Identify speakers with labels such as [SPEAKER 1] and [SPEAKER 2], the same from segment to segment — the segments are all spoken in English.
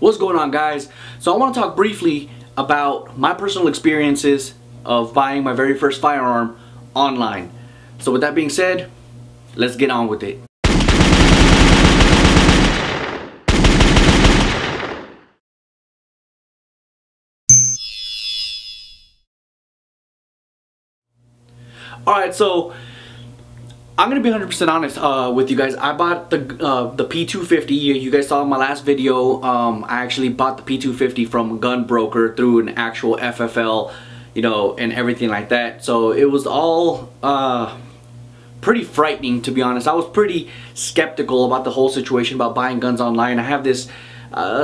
[SPEAKER 1] What's going on, guys? So I want to talk briefly about my personal experiences of buying my very first firearm online. So with that being said, let's get on with it. Alright, so I'm gonna be 100% honest with you guys. I bought the P250. You guys saw in my last video. I actually bought the P250 from a gun broker through an actual FFL, you know, and everything like that. So it was all pretty frightening, to be honest. I was pretty skeptical about the whole situation about buying guns online. I have this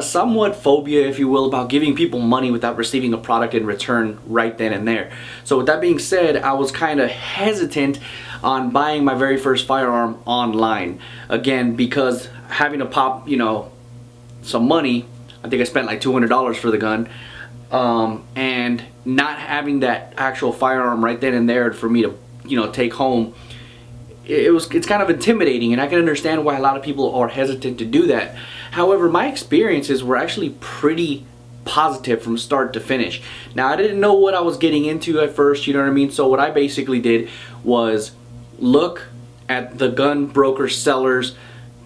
[SPEAKER 1] somewhat phobia, if you will, about giving people money without receiving a product in return right then and there. So with that being said, I was kind of hesitant on buying my very first firearm online. Again, because having to pop, you know, some money, I think I spent like $200 for the gun, and not having that actual firearm right then and there for me to, you know, take home, it's kind of intimidating, and I can understand why a lot of people are hesitant to do that. However, my experiences were actually pretty positive from start to finish. Now, I didn't know what I was getting into at first, you know what I mean? So what I basically did was look at the gun broker seller's,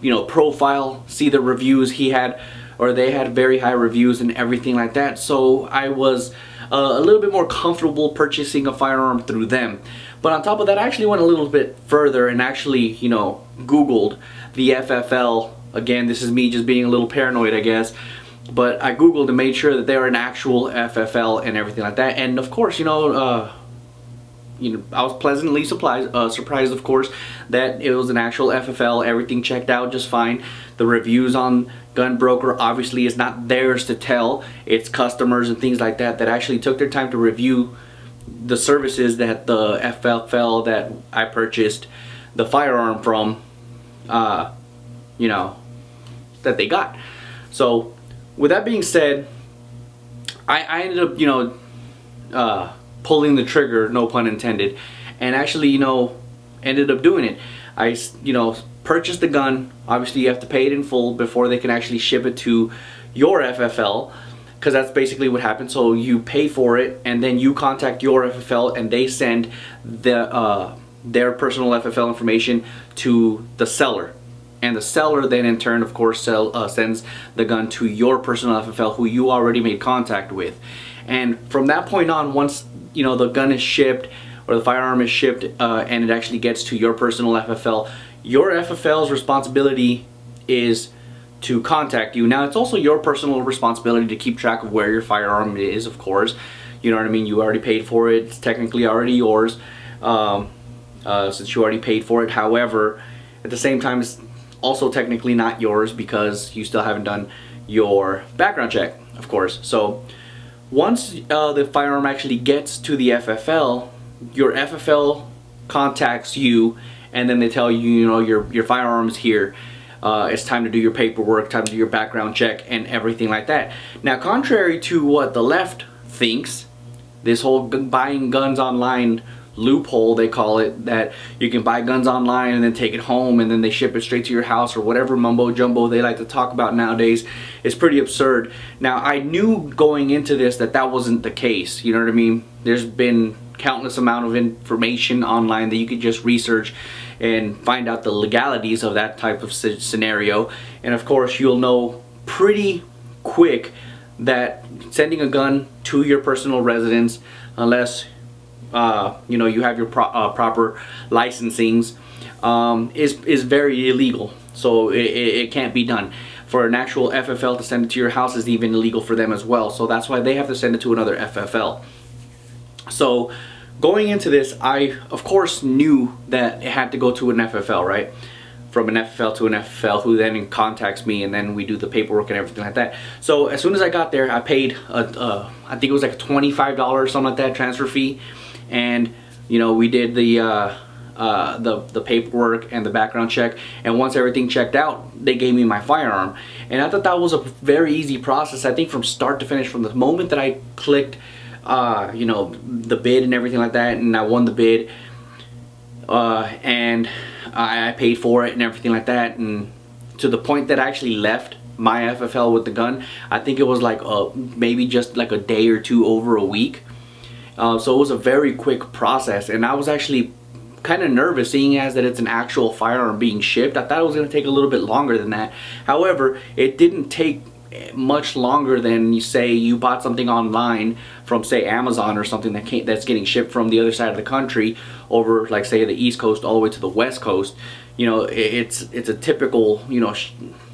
[SPEAKER 1] you know, profile, see the reviews he had, or they had very high reviews and everything like that. So I was a little bit more comfortable purchasing a firearm through them. But on top of that, I actually went a little bit further and actually, you know, Googled the FFL. Again, this is me just being a little paranoid, I guess. But I Googled and made sure that they were an actual FFL and everything like that. And of course, you know, I was pleasantly surprised, of course, that it was an actual FFL. Everything checked out just fine. The reviews on Gun Broker obviously is not theirs to tell. It's customers and things like that that actually took their time to review the services that the FFL that I purchased the firearm from, you know, that they got. So with that being said, I ended up, you know, pulling the trigger, no pun intended, and actually, you know, ended up doing it. I, you know, purchased the gun. Obviously you have to pay it in full before they can actually ship it to your FFL, because that's basically what happened. So you pay for it and then you contact your FFL and they send their personal FFL information to the seller. And the seller then in turn, of course, sends the gun to your personal FFL who you already made contact with. And from that point on, once, you know, the gun is shipped or the firearm is shipped and it actually gets to your personal FFL, your FFL's responsibility is to contact you. Now, it's also your personal responsibility to keep track of where your firearm is, of course. You know what I mean? You already paid for it. It's technically already yours since you already paid for it. However, at the same time, it's also technically not yours because you still haven't done your background check, of course. So once the firearm actually gets to the FFL, your FFL contacts you and then they tell you, you know, your firearm is here. It's time to do your paperwork, time to do your background check and everything like that. Now, contrary to what the left thinks, this whole buying guns online loophole, they call it, that you can buy guns online and then take it home and then they ship it straight to your house or whatever mumbo jumbo they like to talk about nowadays, is pretty absurd. Now, I knew going into this that that wasn't the case, you know what I mean? There's been countless amount of information online that you could just research and find out the legalities of that type of scenario. And of course, you'll know pretty quick that sending a gun to your personal residence, unless you know, you have your proper licensings, is very illegal. So it can't be done. For an actual FFL to send it to your house is even illegal for them as well. So that's why they have to send it to another FFL. So going into this, I of course knew that it had to go to an FFL, right? From an FFL to an FFL, who then contacts me and then we do the paperwork and everything like that. So as soon as I got there, I paid I think it was like a $25 or something like that transfer fee, and you know, we did the paperwork and the background check, and once everything checked out, they gave me my firearm. And I thought that was a very easy process. I think from start to finish, from the moment that I clicked you know, the bid and everything like that, and I won the bid, and I paid for it and everything like that, and to the point that I actually left my FFL with the gun. I think it was like maybe just like a day or two over a week. So it was a very quick process, and I was actually kind of nervous seeing as that it's an actual firearm being shipped. I thought it was going to take a little bit longer than that. However, it didn't take much longer than, you say, you bought something online from, say, Amazon or something that's getting shipped from the other side of the country over, like, say, the East Coast all the way to the West Coast. You know, it's a typical, you know,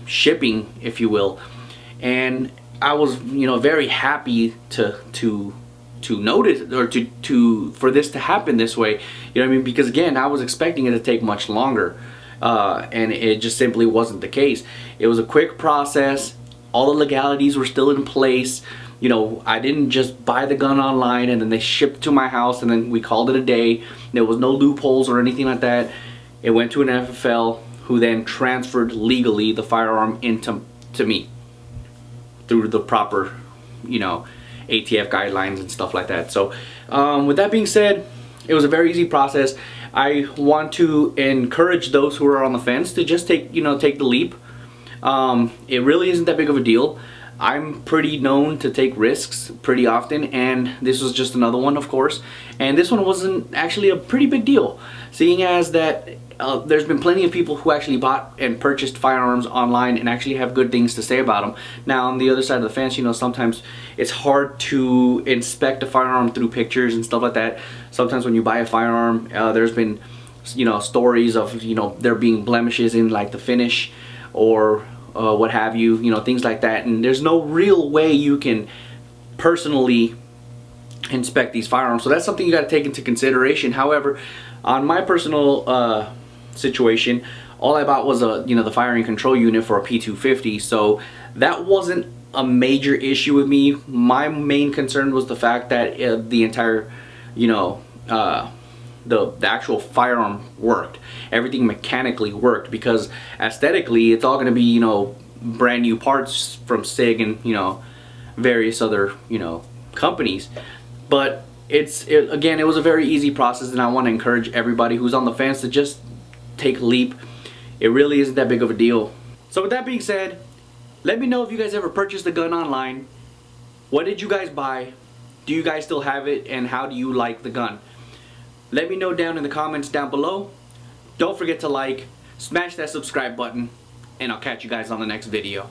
[SPEAKER 1] shipping, if you will. And I was, you know, very happy to notice, or for this to happen this way. You know what I mean? Because again, I was expecting it to take much longer, and it just simply wasn't the case. It was a quick process. All the legalities were still in place. You know, I didn't just buy the gun online and then they shipped it to my house and then we called it a day. There was no loopholes or anything like that. It went to an FFL, who then transferred legally the firearm into me through the proper, you know, ATF guidelines and stuff like that. So with that being said, it was a very easy process. I want to encourage those who are on the fence to just take the leap. It really isn't that big of a deal. I'm pretty known to take risks pretty often, and this was just another one, of course. And this one wasn't actually a pretty big deal, seeing as that there's been plenty of people who actually bought and purchased firearms online and actually have good things to say about them. Now, on the other side of the fence, you know, sometimes it's hard to inspect a firearm through pictures and stuff like that. Sometimes when you buy a firearm, there's been, you know, stories of, you know, there being blemishes in like the finish or what have you, you know, things like that. And there's no real way you can personally inspect these firearms, so that's something you got to take into consideration. However, on my personal situation, all I bought was the firing control unit for a P250, so that wasn't a major issue with me. My main concern was the fact that the entire, you know, the actual firearm worked. Everything mechanically worked, because aesthetically it's all going to be, you know, brand new parts from SIG and, you know, various other, you know, companies. But again, it was a very easy process, and I want to encourage everybody who's on the fence to just take a leap. It really isn't that big of a deal. So with that being said, let me know if you guys ever purchased a gun online. What did you guys buy? Do you guys still have it, and how do you like the gun? Let me know down in the comments down below. Don't forget to like, smash that subscribe button, and I'll catch you guys on the next video.